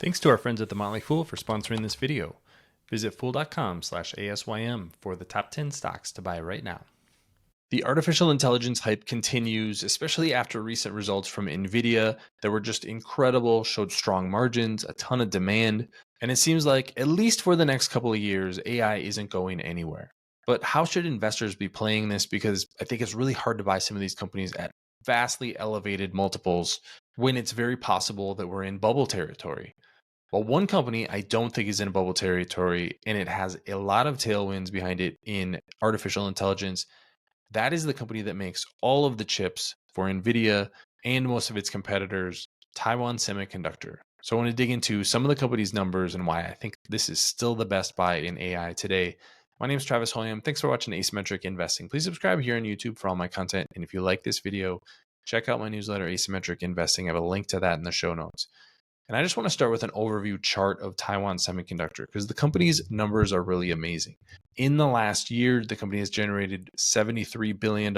Thanks to our friends at The Motley Fool for sponsoring this video. Visit fool.com/ASYM for the top 10 stocks to buy right now. The artificial intelligence hype continues, especially after recent results from NVIDIA that were just incredible, showed strong margins, a ton of demand, and it seems like, at least for the next couple of years, AI isn't going anywhere. But how should investors be playing this? Because I think it's really hard to buy some of these companies at vastly elevated multiples when it's very possible that we're in bubble territory. Well, one company I don't think is in bubble territory, and it has a lot of tailwinds behind it in artificial intelligence. That is the company that makes all of the chips for NVIDIA and most of its competitors, Taiwan Semiconductor. So I want to dig into some of the company's numbers and why I think this is still the best buy in AI today. My name is Travis Hoyam. Thanks for watching Asymmetric Investing. Please subscribe here on YouTube for all my content. And if you like this video, check out my newsletter, Asymmetric Investing. I have a link to that in the show notes. And I just want to start with an overview chart of Taiwan Semiconductor because the company's numbers are really amazing. In the last year, the company has generated $73 billion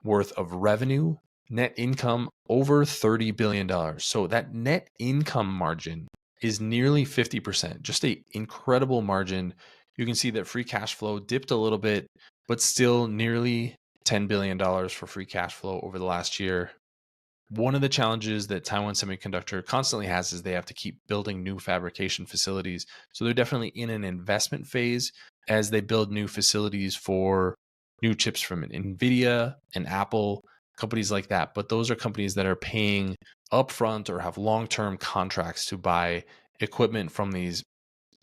worth of revenue, net income over $30 billion. So that net income margin is nearly 50%, just an incredible margin. You can see that free cash flow dipped a little bit, but still nearly $10 billion for free cash flow over the last year. One of the challenges that Taiwan Semiconductor constantly has is they have to keep building new fabrication facilities. So they're definitely in an investment phase as they build new facilities for new chips from NVIDIA and Apple, companies like that. But those are companies that are paying upfront or have long-term contracts to buy equipment from these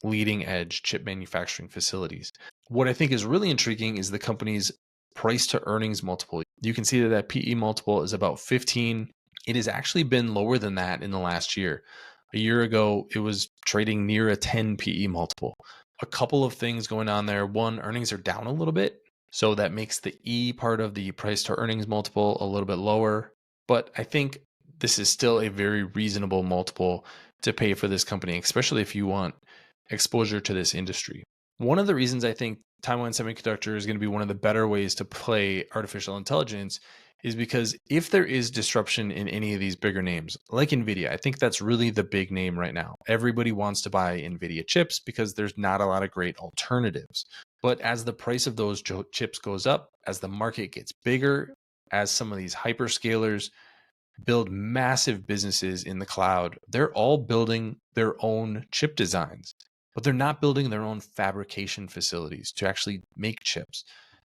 leading edge chip manufacturing facilities. What I think is really intriguing is the company's price to earnings multiple. You can see that PE multiple is about 15. It has actually been lower than that in the last year. A year ago, it was trading near a 10 PE multiple. A couple of things going on there. One, earnings are down a little bit. So that makes the E part of the price to earnings multiple a little bit lower. But I think this is still a very reasonable multiple to pay for this company, especially if you want exposure to this industry. One of the reasons I think Taiwan Semiconductor is going to be one of the better ways to play artificial intelligence is because if there is disruption in any of these bigger names, like NVIDIA, I think that's really the big name right now. Everybody wants to buy NVIDIA chips because there's not a lot of great alternatives. But as the price of those chips goes up, as the market gets bigger, as some of these hyperscalers build massive businesses in the cloud, they're all building their own chip designs, but they're not building their own fabrication facilities to actually make chips.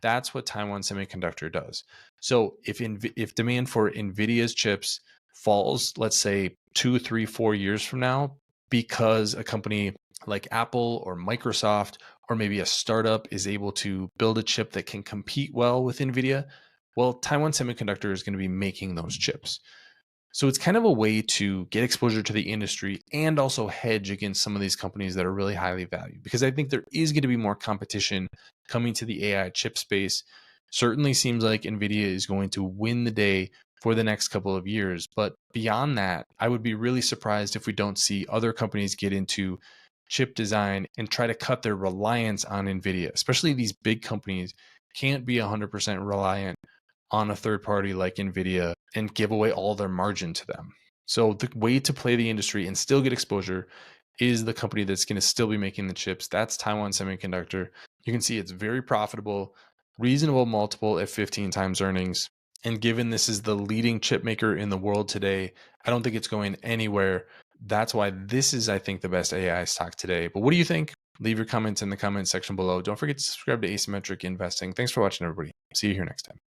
That's what Taiwan Semiconductor does. So if demand for NVIDIA's chips falls, let's say 2, 3, 4 years from now, because a company like Apple or Microsoft or maybe a startup is able to build a chip that can compete well with NVIDIA, well, Taiwan Semiconductor is going to be making those chips. So it's kind of a way to get exposure to the industry and also hedge against some of these companies that are really highly valued, because I think there is going to be more competition coming to the AI chip space. Certainly seems like NVIDIA is going to win the day for the next couple of years. But beyond that, I would be really surprised if we don't see other companies get into chip design and try to cut their reliance on NVIDIA, especially these big companies can't be 100% reliant on a third party like NVIDIA and give away all their margin to them. So the way to play the industry and still get exposure is the company that's going to still be making the chips. That's Taiwan Semiconductor. You can see it's very profitable, reasonable multiple at 15 times earnings. And given this is the leading chip maker in the world today, I don't think it's going anywhere. That's why this is, I think, the best AI stock today. But what do you think? Leave your comments in the comment section below. Don't forget to subscribe to Asymmetric Investing. Thanks for watching, everybody. See you here next time.